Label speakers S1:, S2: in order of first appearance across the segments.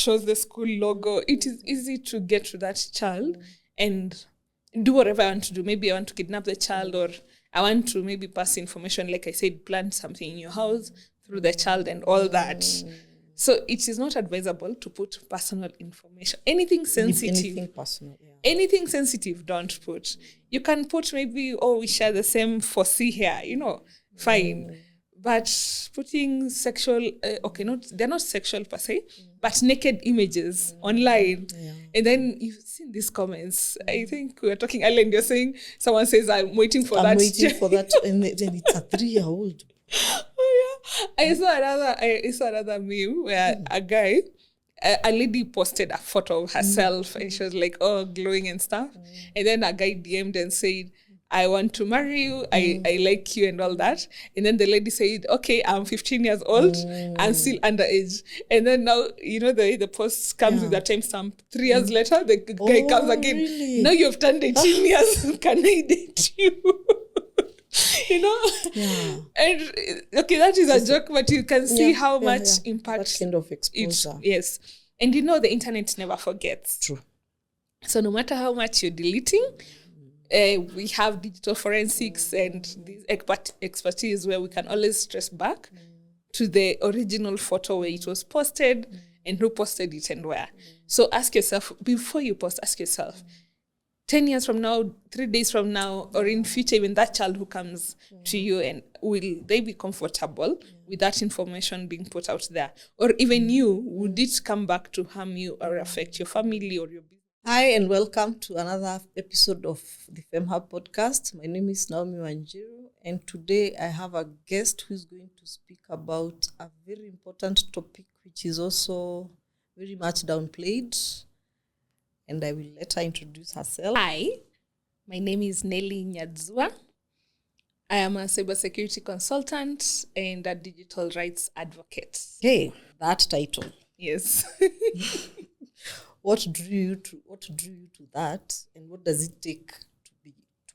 S1: shows the school logo. It is easy to get to that child and do whatever I want to do. Maybe I want to kidnap the child, or I want to maybe pass information, like I said, plant something in your house through the child and all that. So it is not advisable to put personal information. Anything sensitive.
S2: Anything personal, yeah.
S1: Anything sensitive, don't put. You can put maybe, we share the same foresee hair, fine. But putting sexual, they're not sexual per se, but naked images online. Yeah. And then you've seen these comments. I think we were talking earlier and you're saying, someone says, I'm waiting for that.
S2: I'm waiting for that. And then it's a 3-year-old.
S1: Oh, yeah. I saw another meme where a lady posted a photo of herself and she was like, glowing and stuff. And then a guy DM'd and said, I want to marry you, I like you and all that. And then the lady said, okay, I'm 15 years old, I'm still underage. And then now, the post comes with a timestamp. 3 years later, the guy comes again. Really? Now you've turned 18 years, can I date you?
S2: Yeah.
S1: And okay, that is a joke, but you can see how much impact
S2: that kind of exposure.
S1: Yes. And the internet never forgets.
S2: True.
S1: So no matter how much you're deleting, we have digital forensics and these expertise where we can always trace back to the original photo where it was posted and who posted it and where. So ask yourself, before you post, 10 years from now, 3 days from now, or in future, even that child who comes to you, and will they be comfortable with that information being put out there? Or even you, would it come back to harm you or affect your family or your business?
S2: Hi, and welcome to another episode of the Femmehub Podcast. My name is Nelly Nyadzua, and today I have a guest who is going to speak about a very important topic, which is also very much downplayed. And I will let her introduce herself.
S1: Hi, my name is Nelly Nyadzua. I am a cybersecurity consultant and a digital rights advocate.
S2: Hey, that title.
S1: Yes.
S2: What drew you to that, and what does it take to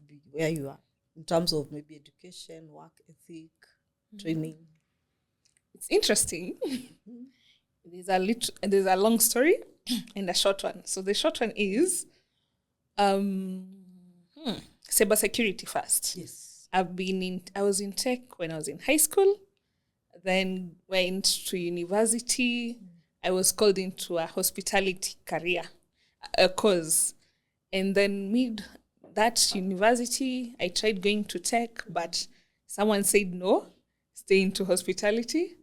S2: be where you are in terms of maybe education, work ethic, training?
S1: It's interesting. There's a long story and a short one. So the short one is cybersecurity first.
S2: Yes.
S1: I was in tech when I was in high school, then went to university. I was called into a hospitality career course. And then mid that university, I tried going to tech, but someone said no, stay into hospitality.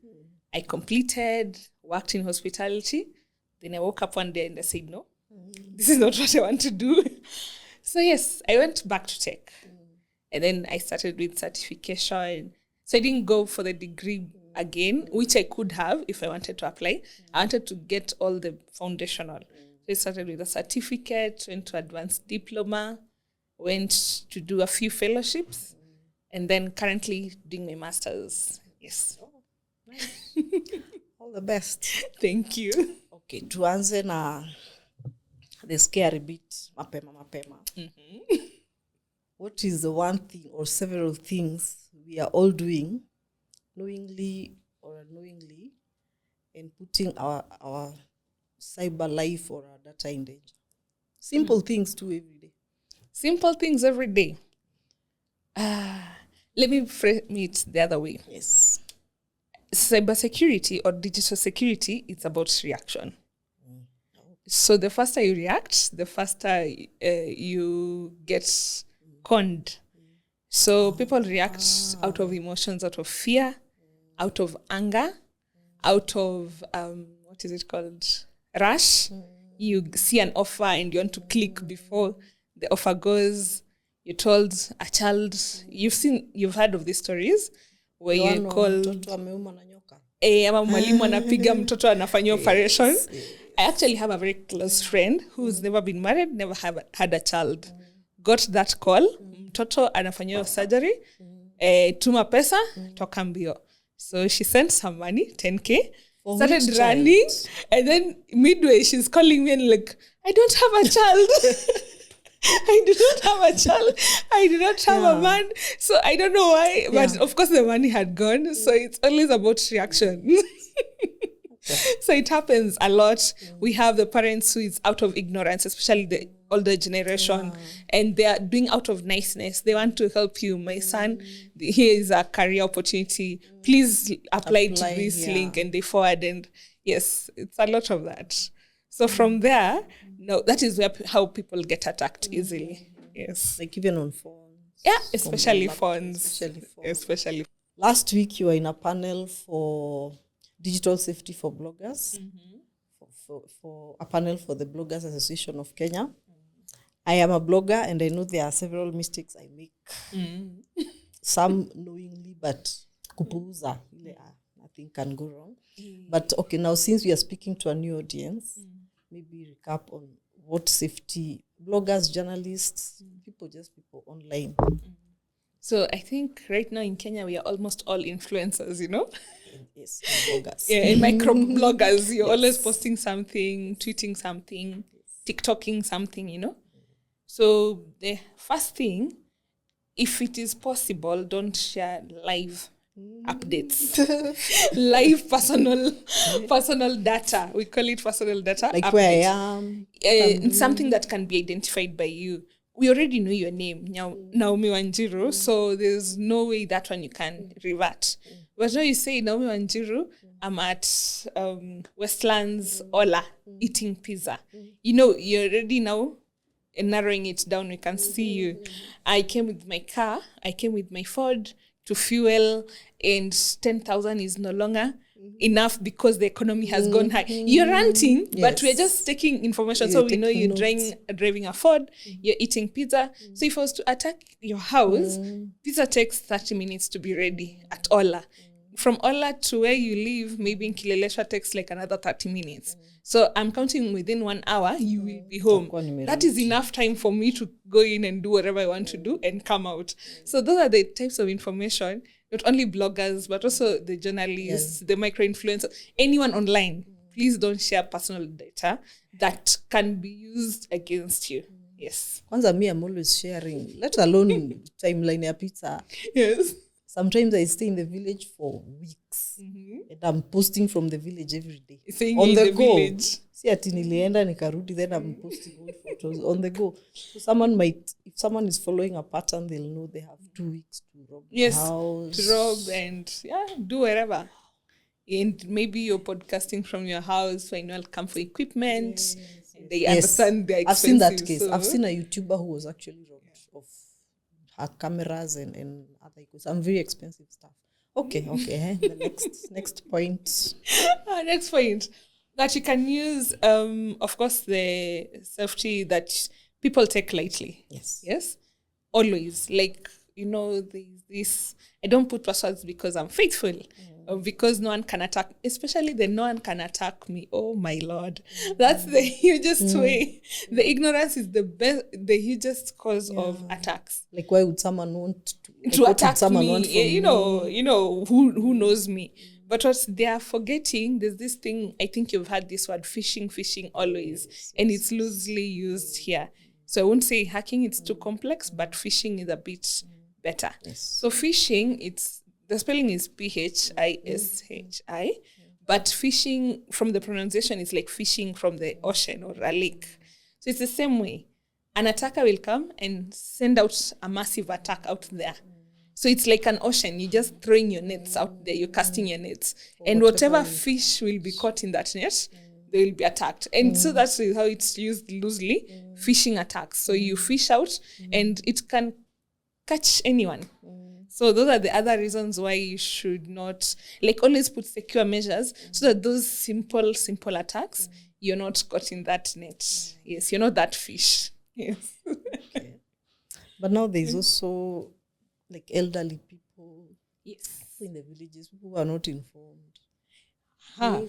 S1: I completed, worked in hospitality. Then I woke up one day and I said, no, this is not what I want to do. So yes, I went back to tech. And then I started with certification. So I didn't go for the degree again, which I could have if I wanted to apply. I wanted to get all the foundational. So I started with a certificate, went to advanced diploma, went to do a few fellowships, and then currently doing my master's. Yes.
S2: Oh, nice. All the best.
S1: Thank you.
S2: Okay, tuanze na the scary bit, mapema. What is the one thing or several things we are all doing, knowingly or unknowingly, and putting our cyber life or our data in danger? Simple things too every day.
S1: Simple things every day. Let me frame it the other way.
S2: Yes.
S1: Cybersecurity or digital security, it's about reaction. So the faster you react, the faster you get conned. So people react out of emotions, out of fear, out of anger, out of, what is it called? Rush. You see an offer and you want to click before the offer goes. You're told a child, you've heard of these stories where you call ama mwalimu anapiga mtoto anafanya operation. I actually have a very close friend who's never been married, never had a child. Got that call, mtoto anafanya surgery, tuma pesa, toka mbio. So she sent some money, 10K, started running, and then midway she's calling me and like, I don't have a child. I do not have a child. I do not have a man. So I don't know why. But of course the money had gone. So it's always about reaction. So it happens a lot. We have the parents who is out of ignorance, especially the older generation, and they are doing out of niceness. They want to help you. My son, here is a career opportunity. Please apply to this link, and they forward. And yes, it's a lot of that. So from there, no, that is how people get attacked easily. Yes.
S2: Like even on phones.
S1: Yeah, especially phones. Especially.
S2: Last week, you were in a panel for digital safety for bloggers, for a panel for the Bloggers Association of Kenya. I am a blogger, and I know there are several mistakes I make. Some knowingly, but kupuuza, nothing can go wrong. But okay, now since we are speaking to a new audience, maybe recap on what safety bloggers, journalists, people online.
S1: So I think right now in Kenya, we are almost all influencers,
S2: Yes, bloggers.
S1: Yeah, and micro bloggers. You're always posting something, tweeting something, TikToking something, So the first thing, if it is possible, don't share live updates. Live personal data. We call it personal data.
S2: Like updates. Where I am.
S1: Something that can be identified by you. We already know your name, Naomi Wanjiru, so there's no way that one you can revert. But now you say, Naomi Wanjiru, I'm at Westlands Ola eating pizza. You're already now narrowing it down. We can see you. I came with my car. I came with my Ford to fuel, and 10,000 is no longer enough because the economy has gone high. You're ranting, but we're just taking information. So we know you're driving a Ford, you're eating pizza. So if I was to attack your house, pizza takes 30 minutes to be ready at Ola. From Ola to where you live, maybe in Kileleshwa takes like another 30 minutes. So I'm counting within 1 hour, you will be home. That is enough time for me to go in and do whatever I want to do and come out. So those are the types of information, not only bloggers, but also the journalists, the micro-influencers, anyone online. Please don't share personal data that can be used against you. Yes.
S2: Kwanza me, I'm always sharing, let alone timeline ya pizza.
S1: Yes.
S2: Sometimes I stay in the village for weeks. And I'm posting from the village every day.
S1: Saying on the go. Village.
S2: Si ati nilienda nikarudi, then I'm posting all photos on the go. So someone might, if someone is following a pattern, they'll know they have 2 weeks to rob the house.
S1: To rob and do whatever. And maybe you're podcasting from your house, so you'll come for equipment. And they understand they're expensive.
S2: I've seen that case. I've seen a YouTuber who was actually robbed of her cameras and other equipment. Some very expensive stuff. Okay. The next point.
S1: Next point. That you can use, of course, the safety that people take lightly. Yes. Always. Like, there's this, I don't put passwords because I'm faithful. Or because no one can attack, especially the no one can attack me. Oh my Lord. That's the hugest way. The ignorance is the hugest cause of attacks.
S2: Like, why would someone want
S1: to attack me? Who knows me? But what they are forgetting, there's this thing, I think you've heard this word, phishing always. And it's loosely used here. So I won't say hacking, it's too complex, but phishing is a bit better. So phishing, the spelling is P-H-I-S-H-I, but phishing from the pronunciation is like fishing from the ocean or a lake. So it's the same way. An attacker will come and send out a massive attack out there. So it's like an ocean. You're just throwing your nets out there. You're casting your nets. And whatever fish will be caught in that net, they will be attacked. And so that's how it's used loosely, fishing attacks. So you fish out and it can catch anyone. So those are the other reasons why you should not, always put secure measures so that those simple attacks, you're not caught in that net. Yes, you're not that fish. Yes.
S2: Okay. But now there's also elderly people in the villages, people who are not informed. Your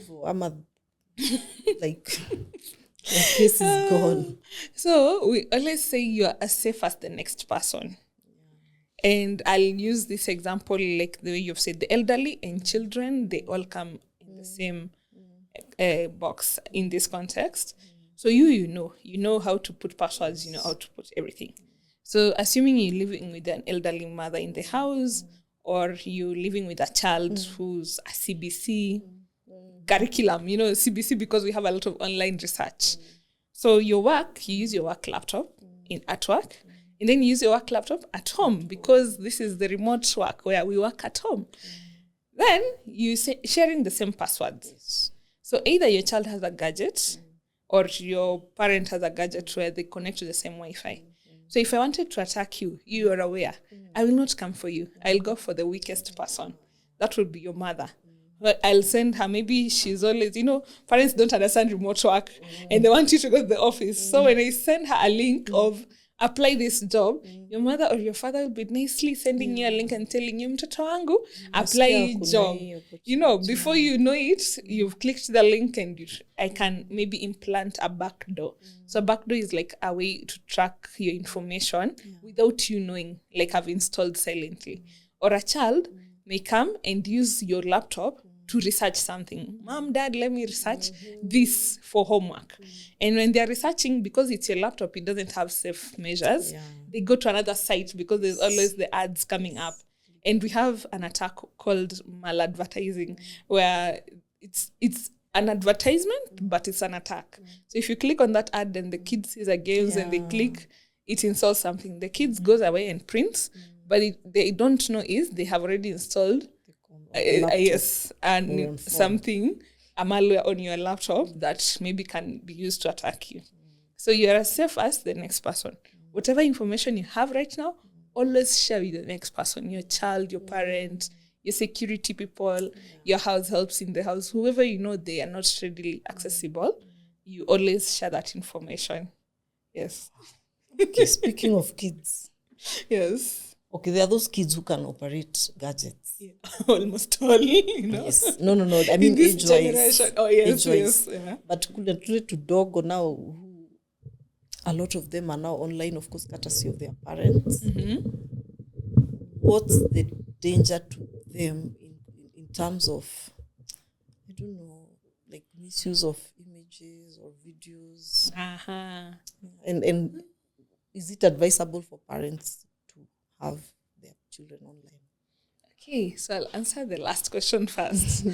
S2: case is gone.
S1: So we always say you are as safe as the next person. And I'll use this example like the way you've said, the elderly and children, they all come in the same box in this context. So you know how to put passwords, you know how to put everything. So assuming you're living with an elderly mother in the house, or you're living with a child who's a CBC, curriculum, CBC, because we have a lot of online research. So your work, you use your work laptop at work, and then you use your work laptop at home, because this is the remote work where we work at home. Then you sharing the same passwords.
S2: Yes.
S1: So either your child has a gadget or your parent has a gadget where they connect to the same Wi-Fi. So if I wanted to attack you, you are aware. I will not come for you. I'll go for the weakest person. That would be your mother. But I'll send her, maybe she's always, parents don't understand remote work and they want you to go to the office. So when I send her a link of apply this job, your mother or your father will be nicely sending you a link and telling you, mtoto wangu, apply job. Before you know it, you've clicked the link and I can maybe implant a backdoor. So a backdoor is like a way to track your information without you knowing, like I've installed silently. Or a child may come and use your laptop to research something. Mom, Dad, let me research this for homework. And when they're researching, because it's your laptop, it doesn't have safe measures. They go to another site because there's always the ads coming up. And we have an attack called maladvertising, where it's an advertisement, but it's an attack. So if you click on that ad and the kid sees a games and they click, it installs something. The kids goes away and prints, but they don't know is they have already installed something, a malware on your laptop that maybe can be used to attack you. So you're as safe as the next person. Whatever information you have right now, always share with the next person, your child, your parent, your security people, your house helps in the house, whoever they are not readily accessible, you always share that information. Yes.
S2: Okay, speaking of kids.
S1: Yes.
S2: Okay, there are those kids who can operate gadgets.
S1: Yeah. Almost all,
S2: Yes. No. I mean,
S1: this
S2: age-wise.
S1: generation. Oh, yes,
S2: Age-wise.
S1: yes. Yeah.
S2: But to dog now, a lot of them are now online, of course, courtesy of their parents.
S1: Mm-hmm.
S2: What's the danger to them in terms of, I don't know, like misuse of images or videos?
S1: Uh-huh.
S2: And is it advisable for parents to have their children online?
S1: Okay, so I'll answer the last question first.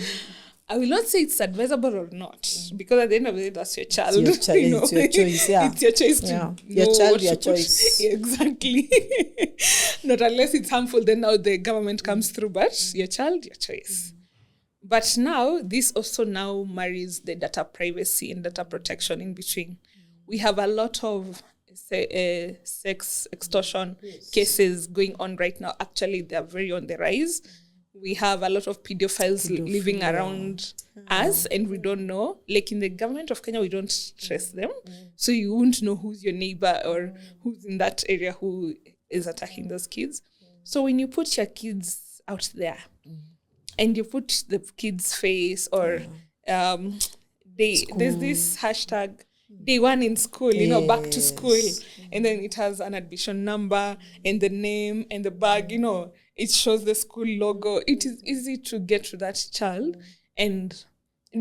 S1: I will not say it's advisable or not, because at the end of the day, that's your child.
S2: It's your choice, yeah.
S1: It's your choice to
S2: your
S1: know
S2: child,
S1: what
S2: your
S1: to
S2: choice.
S1: Put. Exactly. Not unless it's harmful, then now the government comes through, but your child, your choice. But now, this also now marries the data privacy and data protection in between. We have a lot of sex extortion cases going on right now. Actually, they're very on the rise. We have a lot of pedophiles living around us, and we don't know. Like in the government of Kenya, we don't trace them. So you won't know who's your neighbor or who's in that area who is attacking those kids. So when you put your kids out there and you put the kids' face or there's this hashtag, day one in school, back to school. And then it has an admission number and the name and the bag, it shows the school logo. It is easy to get to that child and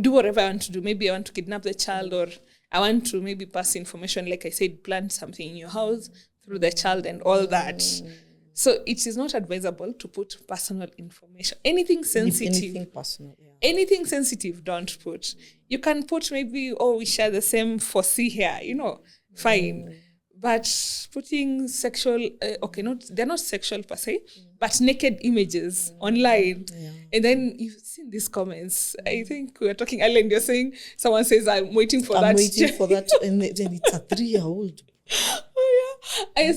S1: do whatever I want to do. Maybe I want to kidnap the child, or I want to maybe pass information, like I said, plant something in your house through the child and all that. So it is not advisable to put personal information. Anything sensitive.
S2: Anything personal,
S1: Anything sensitive, don't put. You can put maybe, we share the same foresee here, fine. But putting sexual, they're not sexual per se, but naked images online. And then you've seen these comments. I think we were talking earlier and you're saying, someone says, I'm waiting for that.
S2: I'm waiting for that. And then it's a 3-year-old.
S1: Oh, yeah. I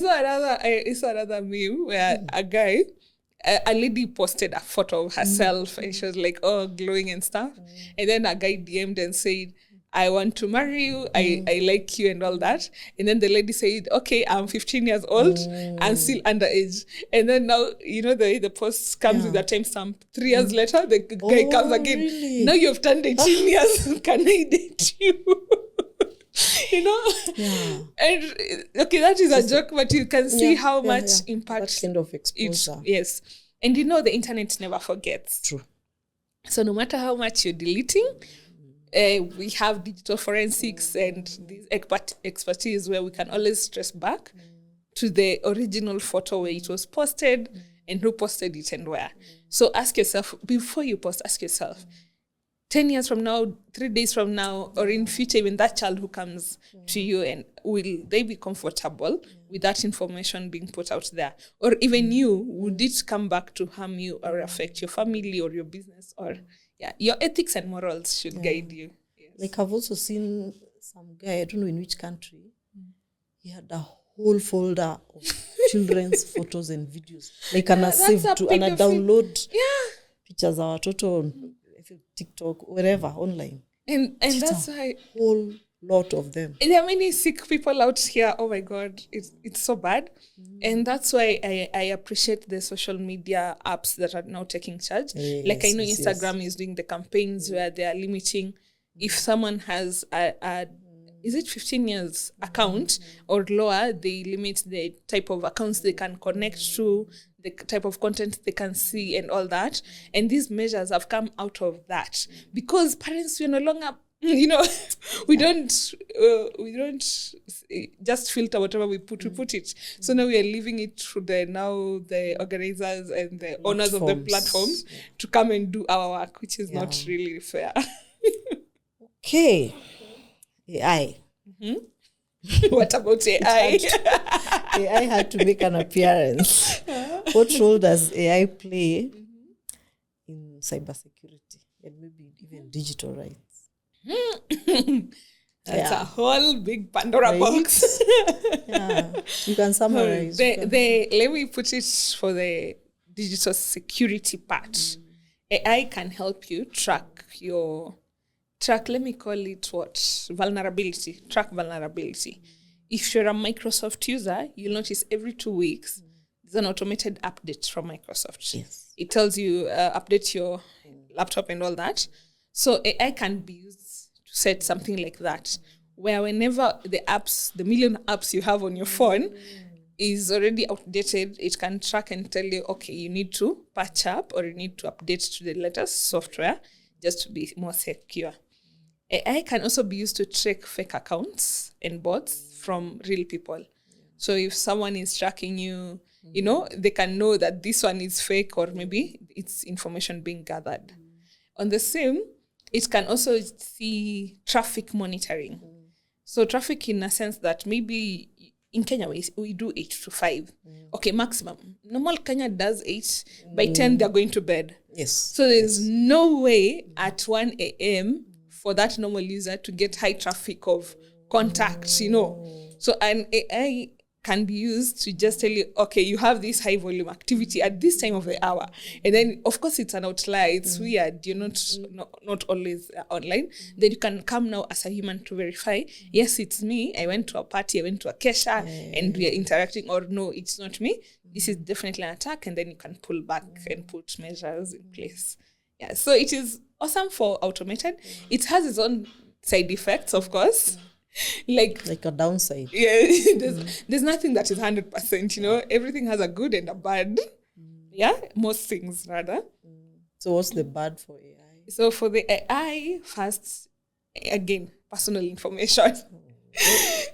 S1: saw another meme where a lady posted a photo of herself and she was like, glowing and stuff. And then a guy DM'd and said, I want to marry you, I like you and all that. And then the lady said, okay, I'm 15 years old, I'm still underage. And then now, the post comes with a timestamp. 3 years later, the guy comes again. Really? Now you've turned 18 years, can I date you?
S2: Yeah.
S1: And okay, that is a joke, but you can see how much impact
S2: that kind of exposure.
S1: Yes. And the internet never forgets.
S2: True.
S1: So no matter how much you're deleting, we have digital forensics and this expertise where we can always trace back to the original photo where it was posted and who posted it and where. So ask yourself, before you post, ask yourself, 10 years from now, 3 days from now, or in future, even that child who comes to you, and will they be comfortable with that information being put out there? Or even you, would it come back to harm you or affect your family or your business? Or your ethics and morals should guide you. Yes.
S2: Like I've also seen some guy, I don't know in which country, he had a whole folder of children's photos and videos. Like and save to and download pictures of our watoto on TikTok, wherever, online.
S1: And that's why
S2: whole lot of them.
S1: And there are many sick people out here. Oh my God, it's so bad. And that's why I appreciate the social media apps that are now taking charge. Like I know Instagram is doing the campaigns where they are limiting if someone has is it 15 years account or lower, they limit the type of accounts they can connect to, the type of content they can see and all that. And these measures have come out of that because parents, we're no longer, we don't just filter whatever we put it. So now we are leaving it to the organizers and the owners of the platforms to come and do our work, which is not really fair.
S2: Okay. AI.
S1: What about AI?
S2: AI had to make an appearance. What role does AI play in cybersecurity and maybe even digital rights?
S1: That's a whole big Pandora box.
S2: You can summarize.
S1: Let me put it for the digital security part. AI can help you track, let me call it vulnerability. Track vulnerability. If you're a Microsoft user, you'll notice every 2 weeks, there's an automated update from Microsoft. Yes. It tells you, update your laptop and all that. So AI can be used to set something like that, where whenever the million apps you have on your phone is already outdated, it can track and tell you, okay, you need to patch up or you need to update to the latest software just to be more secure. AI can also be used to track fake accounts and bots from real people. So if someone is tracking you, they can know that this one is fake or maybe it's information being gathered. On the same, it can also see traffic monitoring. So traffic in a sense that maybe in Kenya, we do 8 to 5. Okay, maximum. Normal Kenya does 8. By 10, they're going to bed.
S2: Yes.
S1: So there's no way at 1 a.m., for that normal user to get high traffic of contacts, So an AI can be used to just tell you, okay, you have this high volume activity at this time of the hour. And then, of course, it's an outlier. It's weird. You're not always online. Then you can come now as a human to verify, yes, it's me. I went to a party, I went to a kesha, and we are interacting. Or no, it's not me. This is definitely an attack. And then you can pull back and put measures in place. Yeah, so it is awesome for automated. It has its own side effects, of course. Like
S2: a downside.
S1: Yeah, there's nothing that is 100%, Everything has a good and a bad. Yeah, most things rather.
S2: So what's the bad for AI?
S1: So for the AI, first, again, personal information.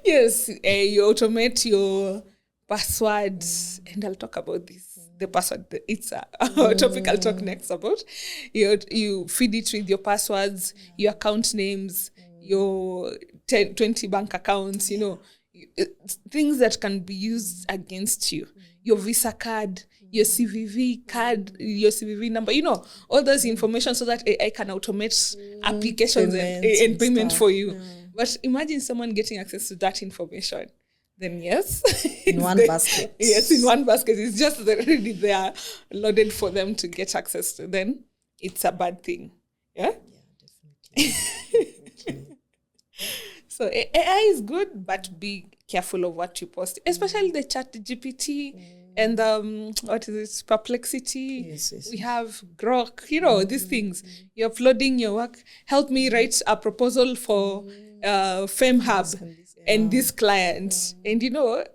S1: Yes, you automate your passwords, and I'll talk about this. The password, it's a topic I'll talk next about. You feed it with your passwords, your account names, your 20 bank accounts, things that can be used against you. Your Visa card, your CVV card, your CVV number, all those information so that AI can automate applications and payment for you. Yeah. But imagine someone getting access to that information. Then yes.
S2: In one basket.
S1: Yes, in one basket. It's just already there, loaded for them to get access to. Then it's a bad thing. Yeah? Yeah, definitely. So AI is good, but be careful of what you post, especially the ChatGPT and what is it, Perplexity. Yes. We have Grok, these things. You're uploading your work. Help me write a proposal for Femmehub and this client. And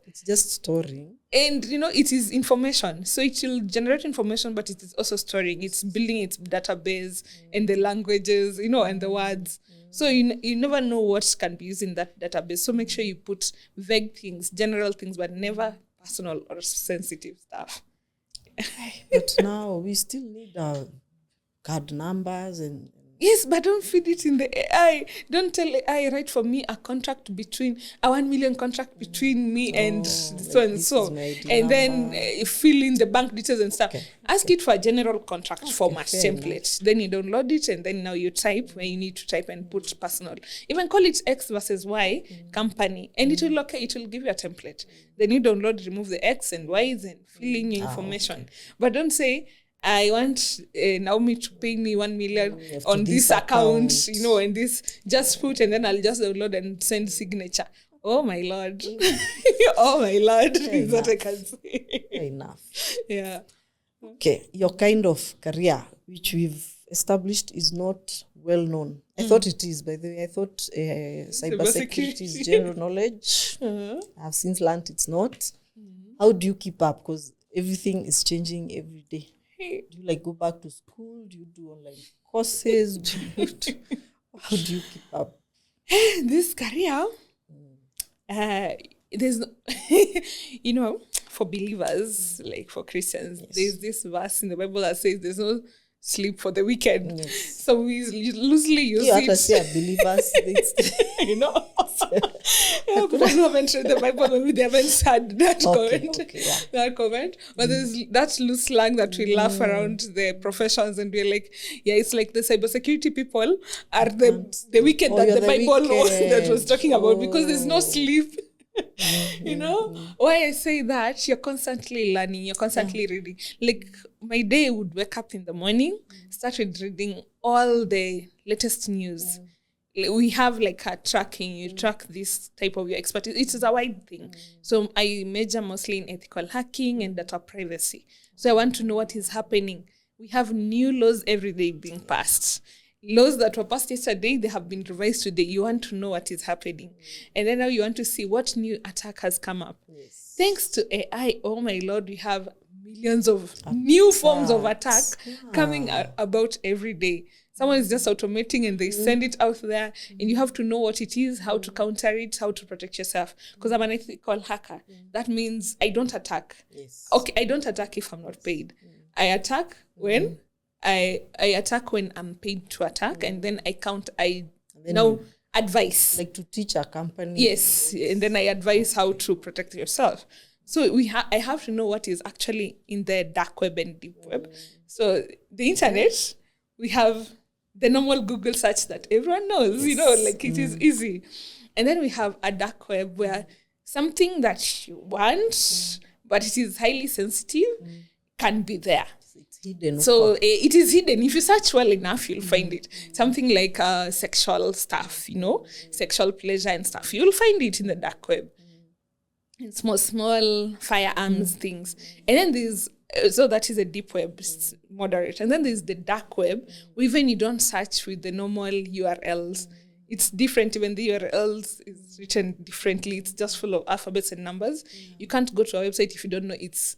S2: it's just storing.
S1: And it is information. So it will generate information, but it is also storing. It's building its database and the languages, and the words. So you never know what can be used in that database. So make sure you put vague things, general things, but never personal or sensitive stuff.
S2: But now we still need card numbers and
S1: Yes, but don't feed it in the AI. Don't tell AI, write for me a contract between, a 1 million contract between me and so and so. And then fill in the bank details and stuff. Ask it for a general contract format template. Then you download it and then now you type where you need to type and put personal. Even call it X versus Y company. And it will give you a template. Then you download, remove the X and Y's and fill in your information. But don't say, I want Naomi to pay me 1 million on this account, and this, just put, and then I'll just download and send signature. Oh my Lord. Oh my Lord. Is what I can say.
S2: Fair enough.
S1: Yeah.
S2: Okay. Your kind of career, which we've established, is not well known. I thought it is, by the way. I thought cybersecurity is general knowledge. I've since learned it's not. How do you keep up? Because everything is changing every day. Do you go back to school? Do you do online courses? How do you keep up?
S1: This career, there's no, for believers, like for Christians, there's this verse in the Bible that says there's no sleep for the wicked. Yes. So we loosely use it.
S2: You say believers,
S1: people who haven't read the Bible, maybe they haven't heard that comment. That comment. But there's that loose slang that we laugh around the professions, and we're like, it's like the cybersecurity people are the wicked that the Bible that was talking about, because there's no sleep. Why I say that, you're constantly learning, you're constantly reading. Like, my day would wake up in the morning, started reading all the latest news. We have a tracking, you track this type of your expertise. It is a wide thing. So I major mostly in ethical hacking and data privacy. So I want to know what is happening. We have new laws every day being passed. Laws that were passed yesterday, they have been revised today. You want to know what is happening. And then now you want to see what new attack has come up. Yes. Thanks to AI, oh my Lord, we have millions of new forms of attack coming about every day. Someone is just automating and they send it out there, and you have to know what it is, how to counter it, how to protect yourself. Because I'm an ethical hacker. That means I don't attack. Yes. Okay, I don't attack if I'm not paid. I attack when I attack when I'm paid to attack, and then I now advise.
S2: Like to teach a company.
S1: Yes, and then I advise how to protect yourself. So I have to know what is actually in the dark web and deep web. So the internet, we have the normal Google search that everyone knows, it is easy. And then we have a dark web where something that you want, but it is highly sensitive, can be there.
S2: Hidden.
S1: So it is hidden. If you search well enough, you'll find it. Something like sexual stuff, sexual pleasure and stuff. You'll find it in the dark web. And small firearms things. And then there's, so that is a deep web, it's moderate. And then there's the dark web, where even you don't search with the normal URLs. It's different. Even the URLs is written differently. It's just full of alphabets and numbers. You can't go to a website if you don't know it's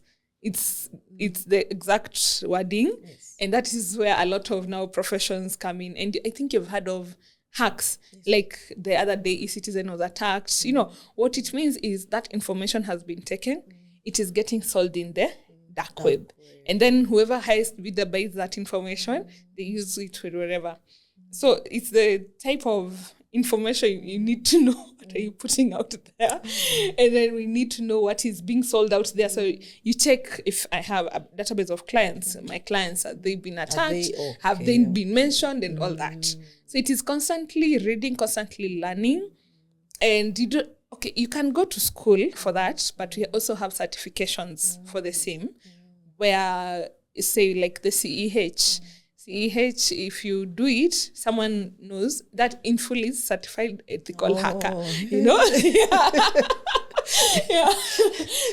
S1: the exact wording. Yes. And that is where a lot of now professions come in. And I think you've heard of hacks. Yes. Like the other day, eCitizen was attacked. What it means is that information has been taken. It is getting sold in the dark web. And then whoever highest bidder buys that information, they use it wherever. So it's the type of information you need to know what are you putting out there. And then we need to know what is being sold out there. So you check if I have a database of clients, my clients, have they been attacked? Have they been mentioned and all that? So it is constantly reading, constantly learning. And you can go to school for that, but we also have certifications for the same, where say like the CEH, if you do it, someone knows that in full is certified ethical hacker.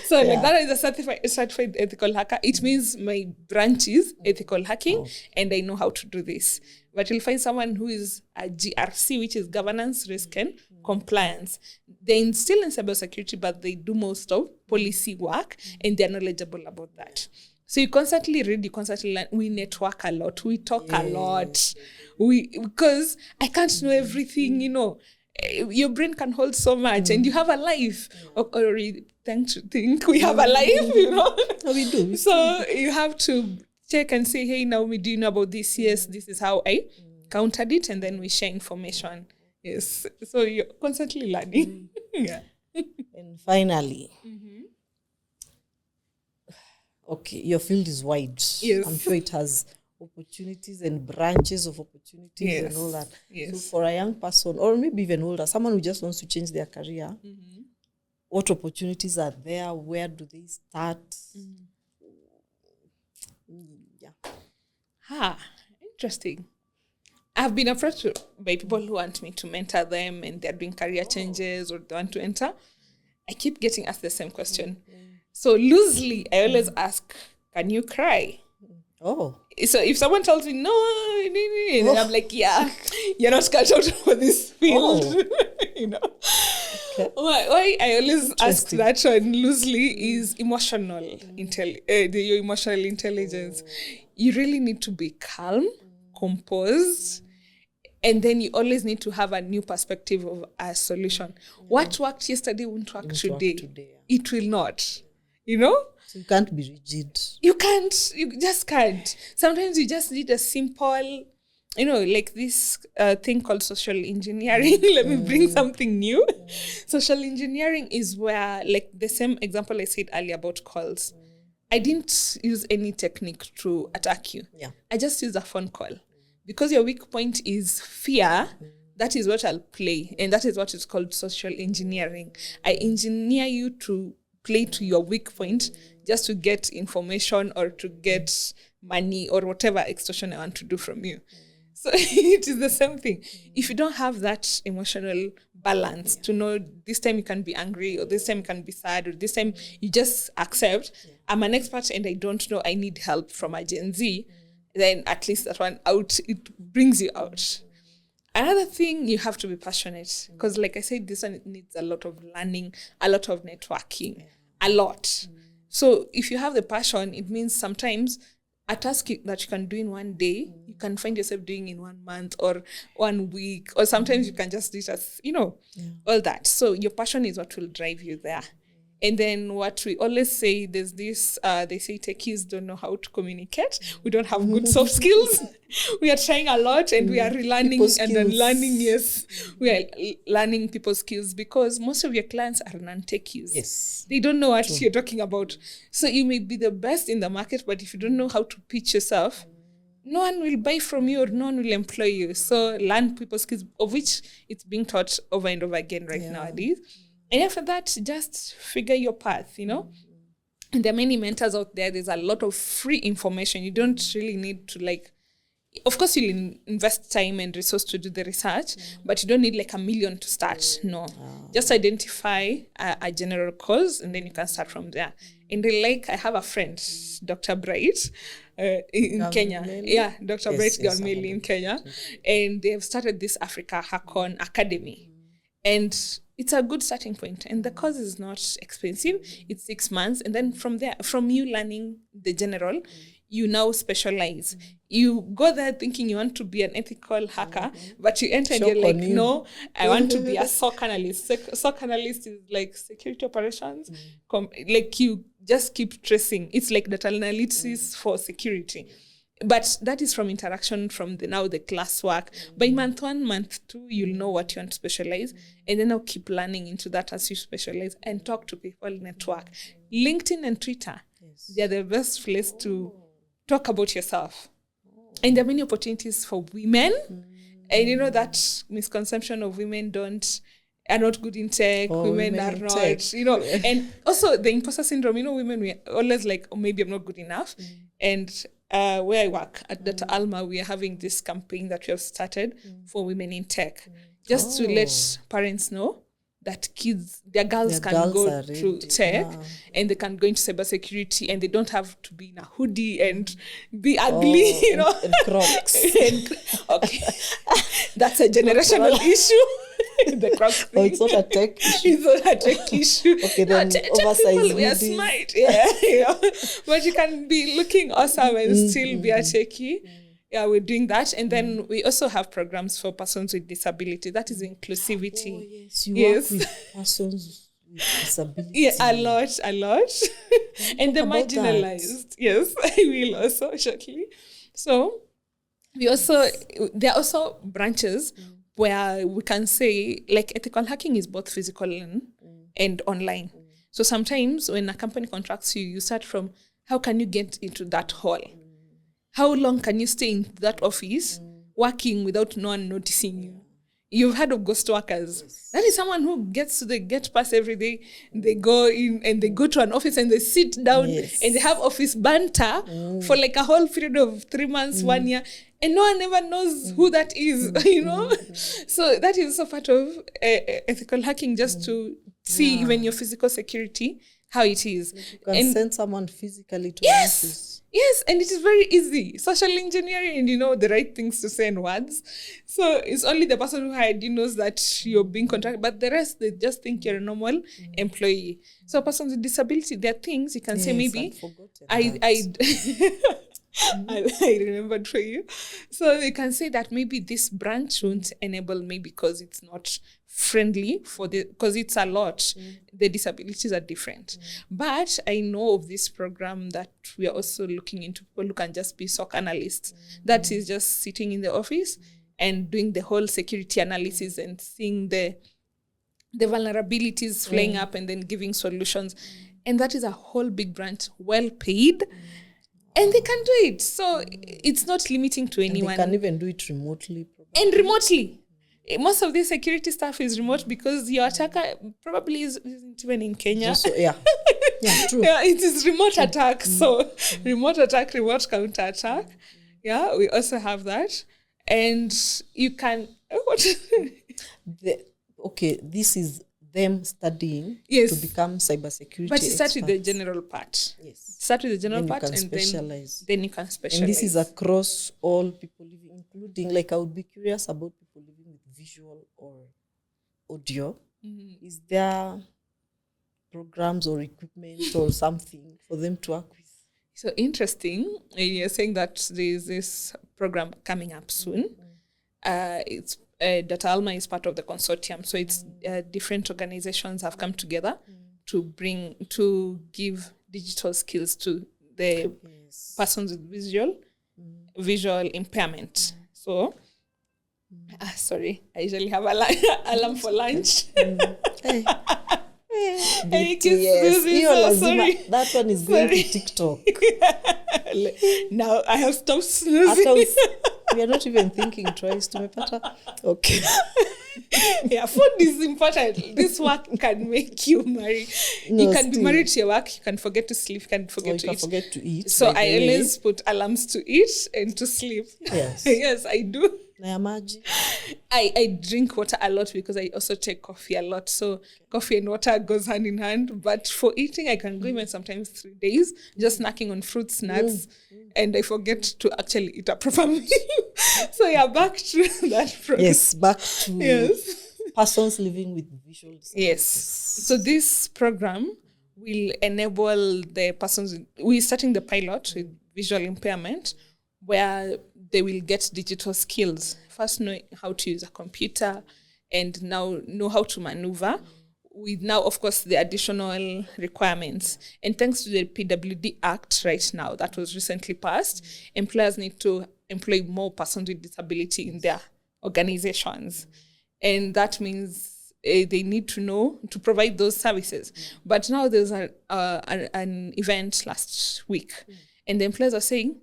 S1: So like that is a certified ethical hacker. It means my branch is ethical hacking and I know how to do this. But you'll find someone who is a GRC, which is governance, risk and compliance. They're still in cybersecurity, but they do most of policy work and they're knowledgeable about that. So you constantly read, you constantly learn. We network a lot. We talk a lot. Because I can't know everything, Your brain can hold so much and you have a life. Or we tend to think we have a life,
S2: We do.
S1: So you have to check and say, hey, Naomi, do you know about this? Yes, this is how I countered it, and then we share information. Yes. So you're constantly learning. Yeah.
S2: And finally, okay, your field is wide.
S1: Yes.
S2: I'm sure it has opportunities and branches of opportunities and all that.
S1: Yes.
S2: So for a young person, or maybe even older, someone who just wants to change their career, what opportunities are there? Where do they start? Yeah.
S1: Interesting. I've been approached by people who want me to mentor them, and they're doing career changes or they want to enter. I keep getting asked the same question. So loosely, I always ask, can you cry?
S2: Oh.
S1: So if someone tells me, no, then I'm like, yeah, you're not cut out for this field. You know? Okay. Why I always ask that one loosely is emotional your emotional intelligence. You really need to be calm, composed, and then you always need to have a new perspective of a solution. What worked yesterday won't work today. It will not. You know?
S2: So you can't be rigid.
S1: You just can't. Sometimes you just need a simple, like this thing called social engineering. Let me bring something new. Social engineering is where, like the same example I said earlier about calls. I didn't use any technique to attack you.
S2: Yeah.
S1: I just used a phone call. Because your weak point is fear, that is what I'll play. And that is what is called social engineering. I engineer you to play to your weak point just to get information or to get money or whatever extortion I want to do from you. So it is the same thing. If you don't have that emotional balance to know this time you can be angry or this time you can be sad or this time you just accept, I'm an expert and I don't know, I need help from a Gen Z, then at least that one out, it brings you out. Another thing, you have to be passionate because like I said, this one needs a lot of learning, a lot of networking, a lot. So if you have the passion, it means sometimes a task that you can do in one day, you can find yourself doing in 1 month or 1 week, or sometimes you can just do it as, all that. So your passion is what will drive you there. And then what we always say, there's this, they say techies don't know how to communicate. We don't have good soft skills. We are trying a lot and we are relearning and unlearning. Yes, we are learning people's skills because most of your clients are non-techies.
S2: Yes.
S1: They don't know what you're talking about. So you may be the best in the market, but if you don't know how to pitch yourself, no one will buy from you or no one will employ you. So learn people's skills, of which it's being taught over and over again nowadays. And after that, just figure your path, And there are many mentors out there. There's a lot of free information. You don't really need to of course you'll invest time and resource to do the research, but you don't need $1 million to start. No, just identify a general cause and then you can start from there. And I have a friend, Dr. Bright, in Kenya. Yeah, Dr. Bright Gameli in Kenya. And they have started this Africa Hackon Academy. And it's a good starting point. And the course is not expensive. It's 6 months. And then from there, from you learning the general, you now specialize. You go there thinking you want to be an ethical hacker, but you enter and you're like, no, I want to be a SOC analyst. SOC analyst is like security operations. You just keep tracing. It's like data analysis for security. But that is from interaction from the classwork. By month 1, month 2, you'll know what you want to specialize. And then I'll keep learning into that as you specialize and talk to people, network. LinkedIn and Twitter, they're the best place to talk about yourself. And there are many opportunities for women. And that misconception of women are not good in tech, women are not, and also the imposter syndrome, women, we always maybe I'm not good enough. And where I work at Data Alma, we are having this campaign that we have started for women in tech, just to let parents know that their girls can go through tech and they can go into cybersecurity and they don't have to be in a hoodie and be ugly,
S2: And Crocs.
S1: Okay, that's a generational issue. The Crocs thing.
S2: It's not a tech issue.
S1: It's not a tech issue.
S2: Okay, then
S1: tech
S2: oversized
S1: people, we are smart. Yeah, but you can be looking awesome and still be a techie. Yeah, we're doing that. And then we also have programs for persons with disability. That is inclusivity.
S2: Oh, yes. You work with persons with disability.
S1: Yeah, a lot. And the marginalized. Yes, I will also shortly. So there are also branches where we can say, like, ethical hacking is both physical and online. So sometimes when a company contracts you, you start from how can you get into that hall? How long can you stay in that office working without no one noticing you? You've heard of ghost workers. Yes. That is someone who gets to the gate pass every day. They go in and they go to an office and they sit down and they have office banter for like a whole period of 3 months, 1 year. And no one ever knows who that is, you know? So that is also part of ethical hacking, just to see even your physical security, how it is.
S2: You can send someone physically to an office.
S1: Yes, and it is very easy. Social engineering, and you know the right things to say in words. So it's only the person who hired you knows that you're being contracted, but the rest, they just think you're a normal employee. So a person with disability, there are things you can say maybe, I remembered for you. So you can say that maybe this branch won't enable me because it's not friendly because it's a lot. The disabilities are different. But I know of this program that we are also looking into, people who can just be SOC analysts. That is just sitting in the office and doing the whole security analysis and seeing the vulnerabilities flying up and then giving solutions. And that is a whole big branch, well paid. And they can do it. So it's not limiting to anyone.
S2: And they can even do it remotely.
S1: Probably. And remotely. Most of the security stuff is remote because your attacker probably isn't even in Kenya.
S2: True.
S1: Yeah, it is remote attack. So remote attack, remote counter attack. Yeah, we also have that. And you can...
S2: this is them studying to become cybersecurity
S1: But you start with the general part.
S2: Yes.
S1: Start with the general part and then you can specialize.
S2: And this is across all people living, including, like, I would be curious about people living with visual or audio. Is there programs or equipment or something for them to work with?
S1: So interesting. You're saying that there's this program coming up soon. It's Data Alma is part of the consortium. So it's different organizations have come together to give digital skills to the persons with visual impairment. So, sorry, I usually have alarm for lunch.
S2: Hey,
S1: sorry.
S2: That one is going to TikTok.
S1: Now I have stopped snoozing.
S2: We are not even thinking twice. Okay.
S1: Yeah, food is important. This work can make you marry. You can be married to your work. You can forget to sleep. You can forget
S2: to eat.
S1: So I always put alarms to eat and to sleep.
S2: Yes.
S1: Yes, I do.
S2: I
S1: drink water a lot because I also take coffee a lot. So coffee and water goes hand in hand. But for eating, I can go even sometimes 3 days just snacking on fruits, nuts, and I forget to actually eat a proper meal. So yeah, back to that program.
S2: Yes, back to persons living with visual disabilities.
S1: Yes. So this program will enable the persons. We're starting the pilot with visual impairment, where they will get digital skills. First, know how to use a computer, and now know how to maneuver. With now, of course, the additional requirements. And thanks to the PWD Act right now that was recently passed, employers need to employ more persons with disability in their organizations. And that means they need to know to provide those services. But now there's an event last week, and the employers are saying,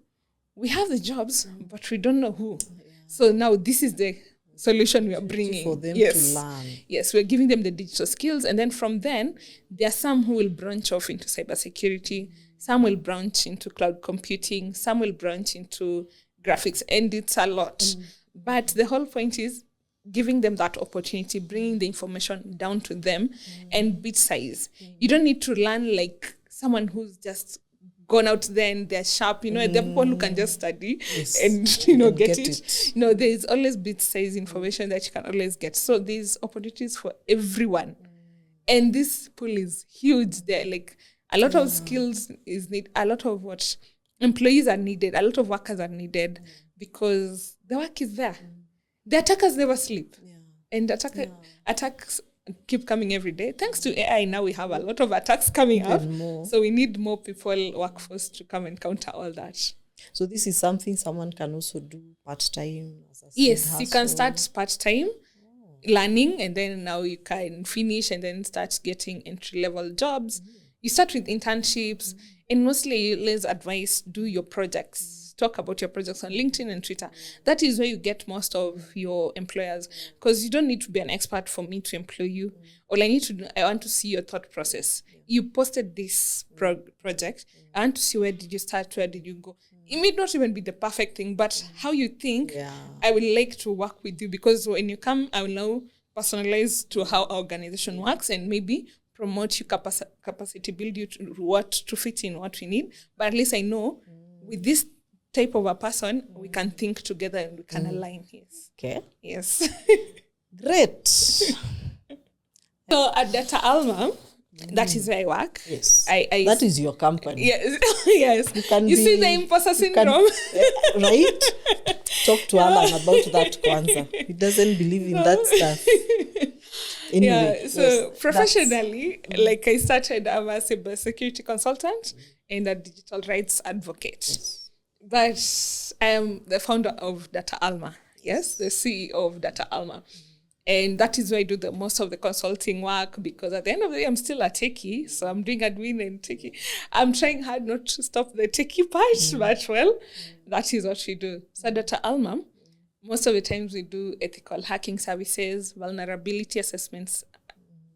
S1: we have the jobs, but we don't know who. So now this is the solution we are bringing.
S2: For them to learn.
S1: Yes, we're giving them the digital skills. And then from then, there are some who will branch off into cybersecurity. Some will branch into cloud computing. Some will branch into graphics. And it's a lot. But the whole point is giving them that opportunity, bringing the information down to them and bit size. You don't need to learn like someone who's just gone out there and they're sharp, there are people who can just study and, get it. There's always bit size information that you can always get. So there's opportunities for everyone. And this pool is huge. There, like a lot of skills is need, a lot of what employees are needed, a lot of workers are needed because the work is there. The attackers never sleep. And attacks keep coming every day. Thanks to AI, now we have a lot of attacks coming up. So we need more people, workforce to come and counter all that.
S2: So this is something someone can also do part-time as a side
S1: Yes, you can
S2: hustle.
S1: start part-time learning, and then now you can finish and then start getting entry-level jobs. You start with internships, and mostly let's advise, do your projects. Talk about your projects on LinkedIn and Twitter. That is where you get most of your employers, because you don't need to be an expert for me to employ you. All I need to do, I want to see your thought process. You posted this project. I want to see, where did you start? Where did you go? It may not even be the perfect thing, but how you think, I would like to work with you, because when you come, I will now personalize to how our organization works, and maybe promote you, capacity build you to fit in what we need. But at least I know with this type of a person, we can think together and we can align. Yes.
S2: Okay.
S1: Yes.
S2: Great.
S1: So at Data Alma, that is where I work.
S2: Yes.
S1: I
S2: that is your company.
S1: Yes. Yes. You see the imposter syndrome?
S2: Right? Talk to Alan about that kwanza. He doesn't believe in that stuff. Anyway,
S1: so professionally, like I started, I'm a cybersecurity consultant and a digital rights advocate.
S2: Yes.
S1: But I am the founder of Data Alma. Yes, the CEO of Data Alma. And that is where I do the most of the consulting work, because at the end of the day, I'm still a techie. So I'm doing admin and techie. I'm trying hard not to stop the techie part, but well, that is what we do. So Data Alma, most of the times we do ethical hacking services, vulnerability assessments,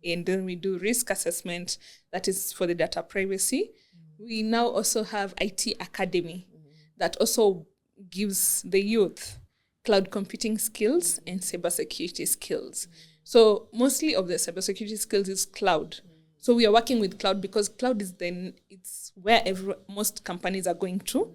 S1: and then we do risk assessment. That is for the data privacy. We now also have IT Academy that also gives the youth cloud computing skills and cybersecurity skills. So mostly of the cybersecurity skills is cloud. So we are working with cloud because cloud is it's where most companies are going to.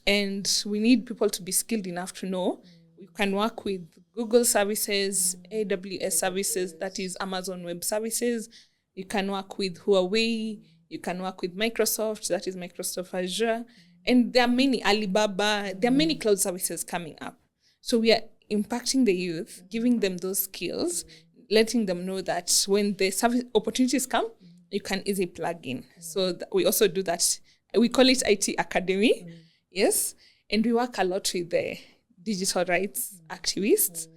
S1: And we need people to be skilled enough to know we can work with Google services, AWS services, that is Amazon Web Services. You can work with Huawei. You can work with Microsoft, that is Microsoft Azure. And there are many, Alibaba, there are many cloud services coming up. So we are impacting the youth, giving them those skills, letting them know that when the service opportunities come, you can easily plug in. So we also do that. We call it IT Academy. Yes. And we work a lot with the digital rights activists,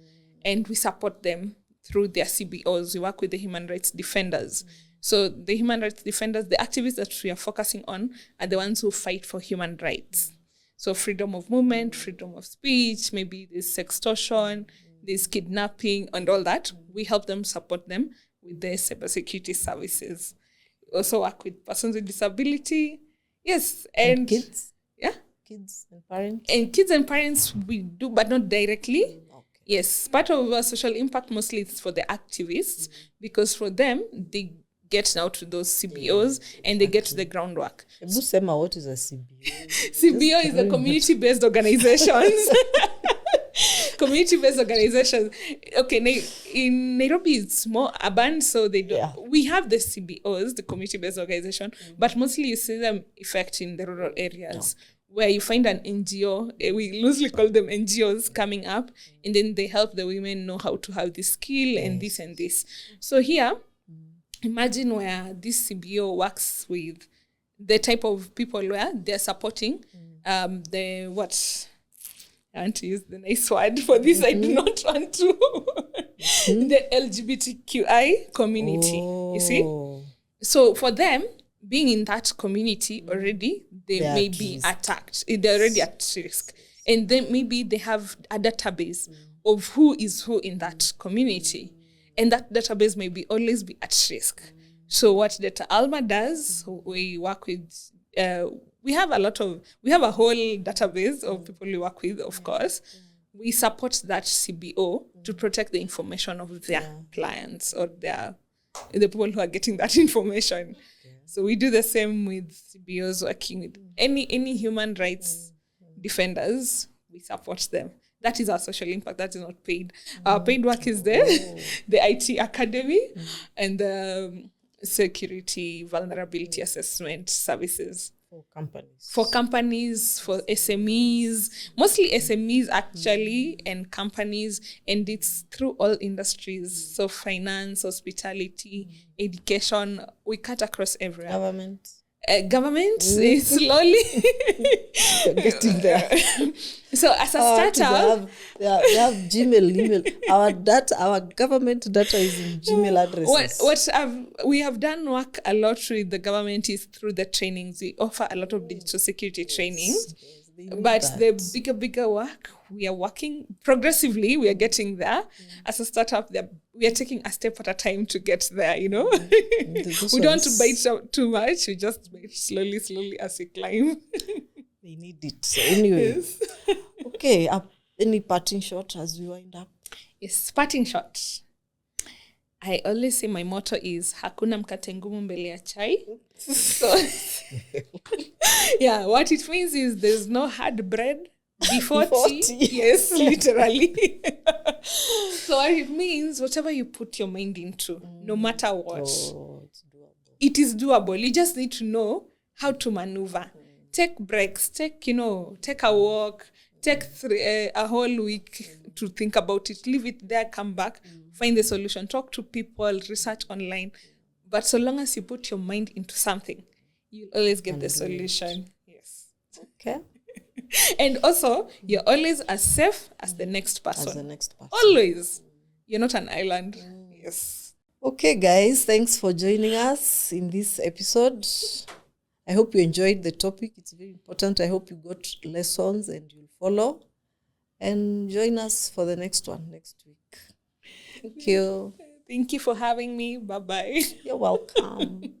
S1: and we support them through their CBOs. We work with the human rights defenders. So the human rights defenders, the activists that we are focusing on are the ones who fight for human rights. So freedom of movement, freedom of speech, maybe there's sextortion, there's kidnapping and all that. We help them, support them with their cybersecurity services. We also work with persons with disability. Yes. And
S2: kids?
S1: Yeah.
S2: Kids and parents?
S1: And kids and parents we do, but not directly.
S2: Okay.
S1: Yes. Part of our social impact mostly is for the activists, because for them, they get now to those CBOs and they get to the groundwork.
S2: Sema, what is a CBO?
S1: CBO is a community-based organizations. Community-based organizations. Okay, in Nairobi it's more urban, so they do. Yeah. We have the CBOs, the community-based organization, but mostly you see them effect in the rural areas. Where you find an NGO, we loosely call them NGOs, coming up, and then they help the women know how to have this skill and this and this. So here, imagine where this CBO works with the type of people where they're supporting I want to use the nice word for this. I do not want to. The LGBTQI community, you see? So for them, being in that community already, they may be attacked. They're already at risk. And then maybe they have a database of who is who in that community. And that database may always be at risk. So what Data Alma does, we work with, we have a whole database of people we work with, of course. We support that CBO to protect the information of their clients or the people who are getting that information. So we do the same with CBOs working with any human rights defenders. We support them. That is our social impact. That is not paid. Our paid work is there, the IT Academy, and the security vulnerability assessment services. For companies, for SMEs, mostly SMEs actually, and companies, and it's through all industries. So finance, hospitality, education, we cut across everywhere. Government is slowly
S2: You're getting there.
S1: so as a startup,
S2: They have Gmail, email. Our government data is in Gmail addresses.
S1: we have done work a lot with the government is through the trainings. We offer a lot of digital security trainings. But the bigger work, we are working progressively. We are getting there. As a startup, we are taking a step at a time to get there, We don't want to bite too much. We just bite slowly as we climb.
S2: They need it. So anyway, yes. Okay. Any parting shot as we wind up?
S1: Yes, parting shot. I always say my motto is hakuna mkate ngumu mbele ya chai. So, yeah, what it means is there's no hard bread before tea. Yes, literally. So what it means, whatever you put your mind into, no matter what,
S2: it's doable.
S1: It is doable. You just need to know how to maneuver. Take breaks, take a walk, take a whole week to think about it, leave it there, come back, find the solution, talk to people, research online. But so long as you put your mind into something, you'll always get the solution. Yes.
S2: Okay.
S1: And also, you're always as safe as the next person.
S2: As the next person.
S1: Always. You're not an island. Yes.
S2: Okay, guys. Thanks for joining us in this episode. I hope you enjoyed the topic. It's very important. I hope you got lessons and you'll follow. And join us for the next one next week. Thank you.
S1: Thank you for having me. Bye-bye.
S2: You're welcome.